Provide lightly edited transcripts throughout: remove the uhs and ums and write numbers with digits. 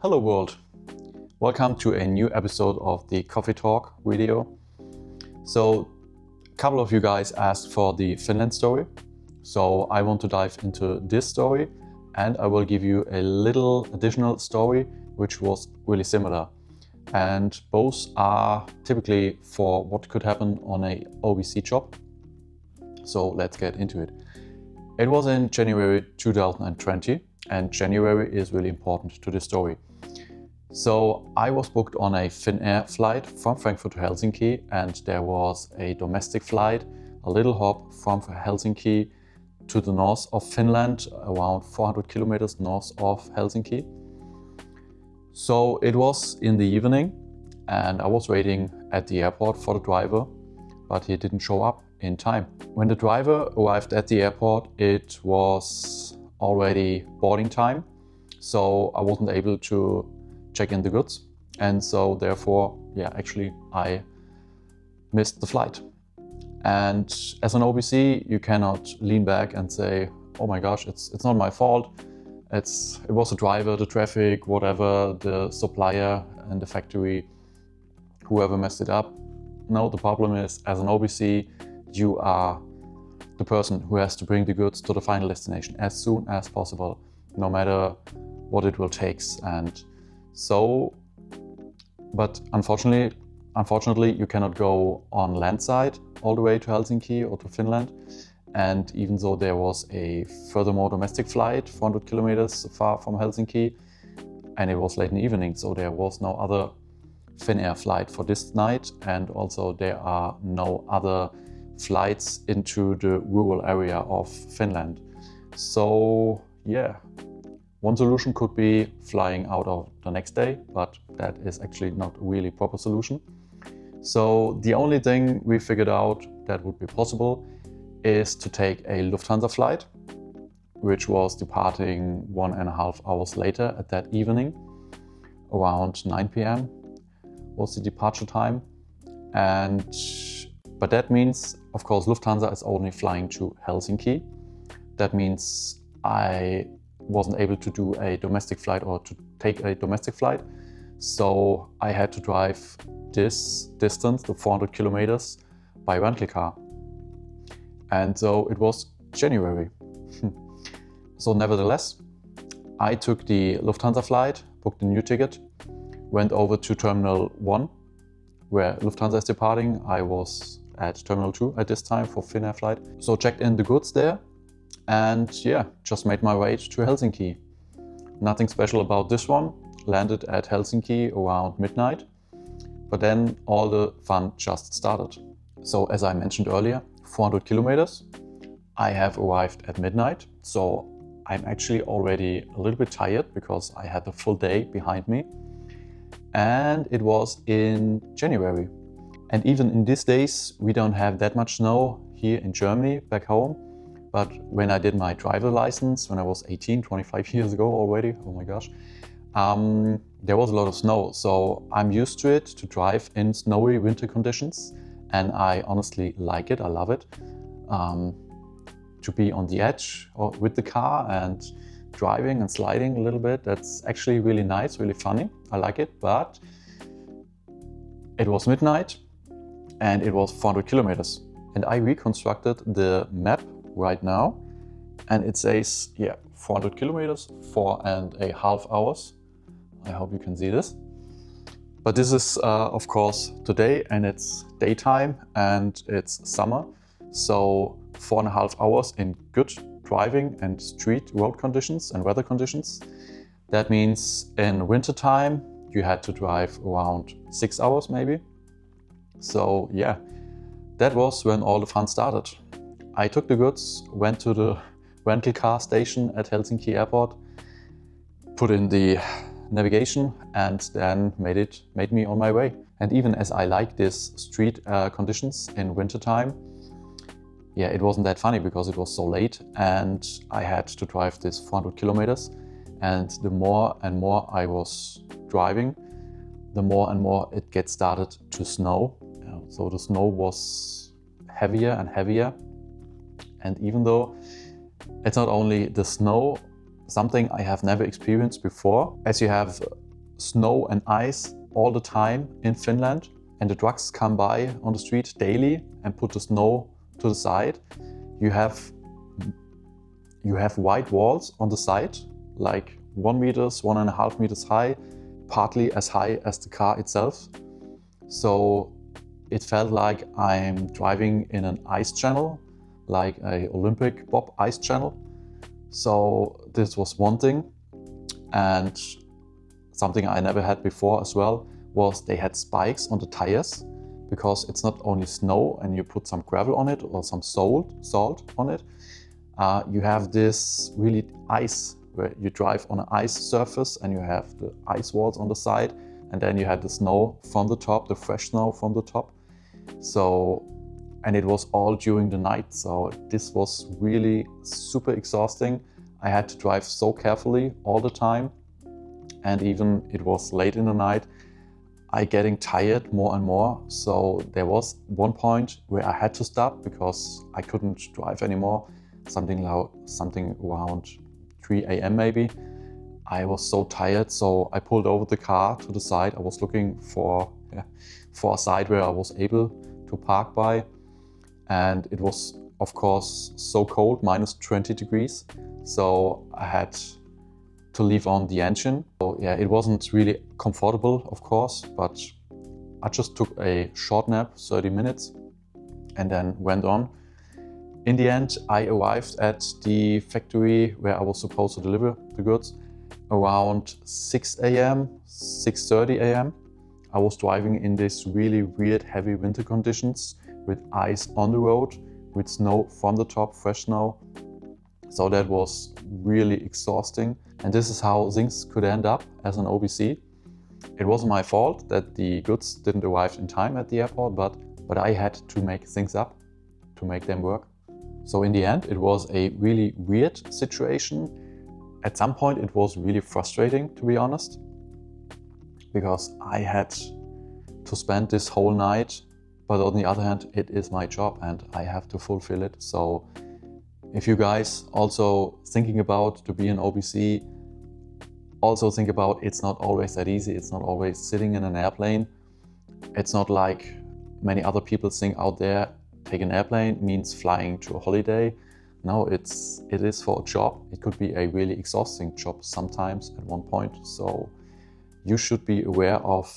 Hello world, welcome to a new episode of the Coffee Talk video. So a couple of you guys asked for the Finland story, so I want to dive into this story and I will give you a little additional story which was really similar. And both are typically for what could happen on a OBC job. So let's get into it. It was in January 2020 and January is really important to this story. So I was booked on a Finnair flight from Frankfurt to Helsinki, and there was a domestic flight, a little hop from Helsinki to the north of Finland, around 400 kilometers north of Helsinki. So it was in the evening and I was waiting at the airport for the driver, but he didn't show up in time. When the driver arrived at the airport, it was already boarding time, so I wasn't able to check in the goods, and so therefore, I missed the flight. And as an OBC, you cannot lean back and say, oh my gosh, it's not my fault. It was the driver, the traffic, whatever, the supplier and the factory, whoever messed it up. No, the problem is, as an OBC, you are the person who has to bring the goods to the final destination as soon as possible, no matter what it will take. And so, but unfortunately, you cannot go on landside all the way to Helsinki or to Finland. And even though there was a furthermore domestic flight 400 kilometers far from Helsinki, and it was late in the evening, so there was no other Finnair flight for this night, and also there are no other flights into the rural area of Finland. So yeah, one solution could be flying out of the next day, but that is actually not a really proper solution. So the only thing we figured out that would be possible is to take a Lufthansa flight, which was departing 1.5 hours later at that evening. Around 9 p.m. was the departure time. But that means, of course, Lufthansa is only flying to Helsinki. That means I wasn't able to do a domestic flight or to take a domestic flight. So I had to drive this distance, the 400 kilometers, by rental car. And so it was January. So nevertheless, I took the Lufthansa flight, booked a new ticket, went over to Terminal 1, where Lufthansa is departing. I was at Terminal 2 at this time for Finnair flight. So checked in the goods there and just made my way to Helsinki. Nothing special about this one. Landed at Helsinki around midnight, but then all the fun just started. So as I mentioned earlier, 400 kilometers. I have arrived at midnight, so I'm actually already a little bit tired because I had the full day behind me. And it was in January. And even in these days, we don't have that much snow here in Germany, back home. But when I did my driver license, when I was 18, 25 years ago already, oh my gosh, there was a lot of snow. So I'm used to it, to drive in snowy winter conditions. And I honestly like it, I love it. To be on the edge or with the car and driving and sliding a little bit, that's actually really nice, really funny. I like it, but it was midnight and it was 400 kilometers. And I reconstructed the map right now and it says, 400 kilometers, 4.5 hours. I hope you can see this. But this is, of course, today and it's daytime and it's summer. So 4.5 hours in good driving and street road conditions and weather conditions. That means in winter time, you had to drive around 6 hours maybe. So that was when all the fun started. I took the goods, went to the rental car station at Helsinki airport, put in the navigation and then made me on my way. And even as I like these street conditions in winter time, it wasn't that funny because it was so late and I had to drive this 400 kilometers. And the more and more I was driving, the more and more it gets started to snow. So the snow was heavier and heavier. And even though it's not only the snow, something I have never experienced before, as you have snow and ice all the time in Finland, and the trucks come by on the street daily and put the snow to the side. You have white walls on the side, like 1 meters, 1.5 meters high, partly as high as the car itself. So it felt like I'm driving in an ice channel, like a Olympic bob ice channel. So this was one thing. And something I never had before as well was they had spikes on the tires, because it's not only snow and you put some gravel on it or some salt on it. You have this really ice where you drive on an ice surface and you have the ice walls on the side, and then you had the snow from the top, the fresh snow from the top. So, and it was all during the night. So this was really super exhausting. I had to drive so carefully all the time. And even it was late in the night, I getting tired more and more. So there was one point where I had to stop because I couldn't drive anymore. Something around 3 a.m. maybe. I was so tired, so I pulled over the car to the side. I was looking for a side where I was able to park by. And it was, of course, so cold, minus 20 degrees. So I had to leave on the engine. So yeah, it wasn't really comfortable, of course, but I just took a short nap, 30 minutes, and then went on. In the end, I arrived at the factory where I was supposed to deliver the goods around 6 a.m., 6:30 a.m. I was driving in these really weird heavy winter conditions with ice on the road, with snow from the top, fresh snow. So that was really exhausting. And this is how things could end up as an OBC. It wasn't my fault that the goods didn't arrive in time at the airport, but I had to make things up to make them work. So in the end, it was a really weird situation. At some point, it was really frustrating, to be honest, because I had to spend this whole night. But on the other hand, it is my job and I have to fulfill it. So if you guys also thinking about to be an OBC, also think about it's not always that easy. It's not always sitting in an airplane. It's not like many other people think out there, take an airplane means flying to a holiday. No, it is for a job. It could be a really exhausting job sometimes at one point. So you should be aware of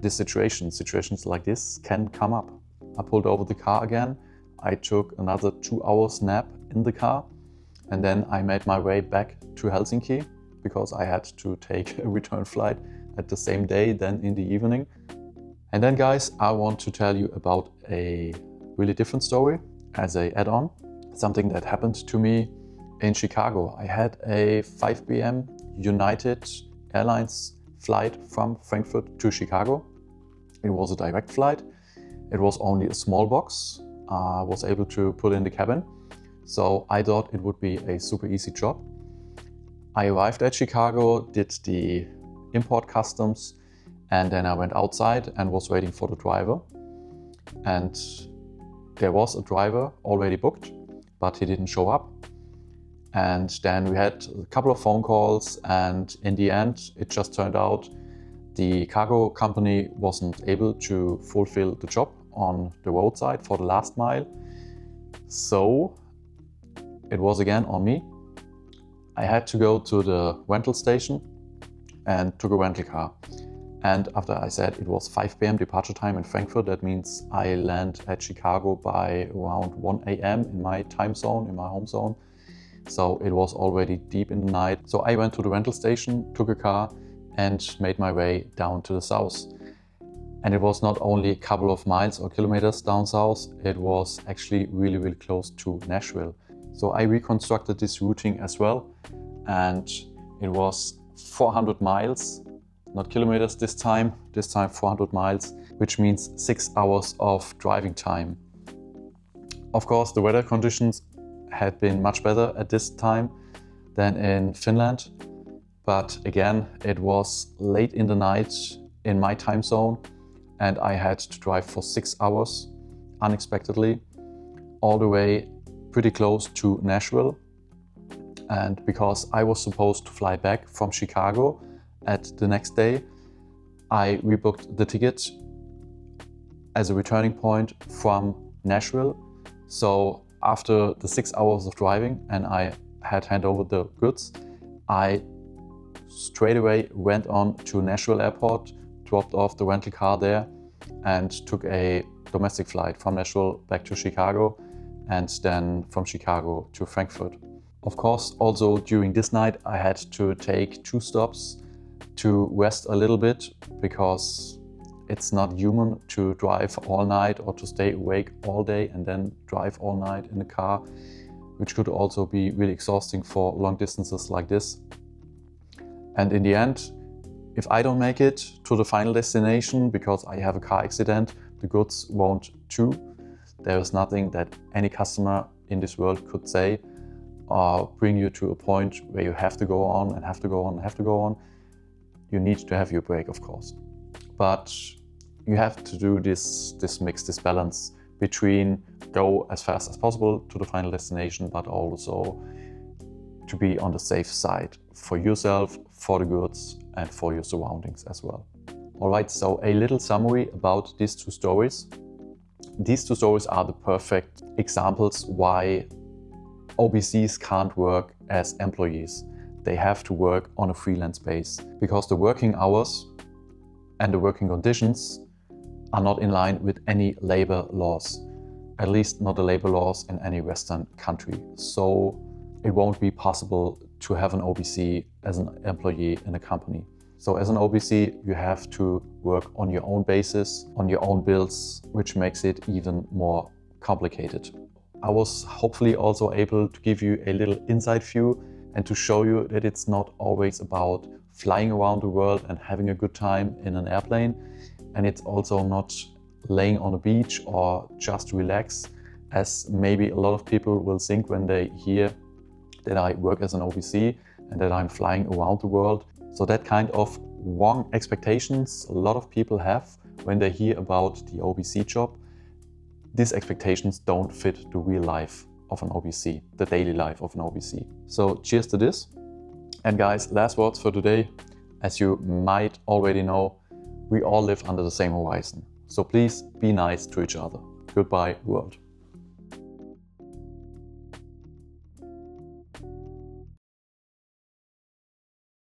this situation. Situations like this can come up. I pulled over the car again. I took another 2 hours nap in the car, and then I made my way back to Helsinki because I had to take a return flight at the same day, then in the evening. And then guys, I want to tell you about a really different story as a add-on, something that happened to me in Chicago. I had a 5 p.m. United Airlines flight from Frankfurt to Chicago. It was a direct flight. It was only a small box. I was able to put in the cabin. So I thought it would be a super easy job. I arrived at Chicago, did the import customs, and then I went outside and was waiting for the driver. And there was a driver already booked, but he didn't show up. And then we had a couple of phone calls, and in the end, it just turned out the cargo company wasn't able to fulfill the job on the roadside for the last mile. So it was again on me. I had to go to the rental station and took a rental car. And after I said it was 5 p.m. departure time in Frankfurt, that means I land at Chicago by around 1 a.m. in my time zone, in my home zone. So it was already deep in the night. So I went to the rental station, took a car, and made my way down to the south. And it was not only a couple of miles or kilometers down south, it was actually really, really close to Nashville. So I reconstructed this routing as well, and it was 400 miles, not kilometers this time 400 miles, which means 6 hours of driving time. Of course, the weather conditions had been much better at this time than in Finland. But again, it was late in the night in my time zone, and I had to drive for 6 hours unexpectedly all the way pretty close to Nashville. And because I was supposed to fly back from Chicago at the next day, I rebooked the ticket as a returning point from Nashville. So after the 6 hours of driving and I had hand over the goods, I straight away went on to Nashville airport, dropped off the rental car there and took a domestic flight from Nashville back to Chicago and then from Chicago to Frankfurt. Of course, also during this night I had to take 2 stops to rest a little bit, because it's not human to drive all night or to stay awake all day and then drive all night in the car, which could also be really exhausting for long distances like this. And in the end, if I don't make it to the final destination because I have a car accident, the goods won't too. There is nothing that any customer in this world could say or bring you to a point where you have to go on and have to go on and have to go on. You need to have your break, of course. But you have to do this mix, this balance between go as fast as possible to the final destination, but also to be on the safe side for yourself, for the goods, and for your surroundings as well. All right, so a little summary about these 2 stories. These 2 stories are the perfect examples why OBCs can't work as employees. They have to work on a freelance base because the working hours and the working conditions are not in line with any labor laws, at least not the labor laws in any Western country. So it won't be possible to have an OBC as an employee in a company. So as an OBC, you have to work on your own basis, on your own bills, which makes it even more complicated. I was hopefully also able to give you a little inside view and to show you that it's not always about flying around the world and having a good time in an airplane. And it's also not laying on a beach or just relax, as maybe a lot of people will think when they hear that I work as an OBC and that I'm flying around the world. So that kind of wrong expectations a lot of people have when they hear about the OBC job. These expectations don't fit the real life of an OBC, the daily life of an OBC. So cheers to this. And guys, last words for today. As you might already know, we all live under the same horizon. So please be nice to each other. Goodbye, world.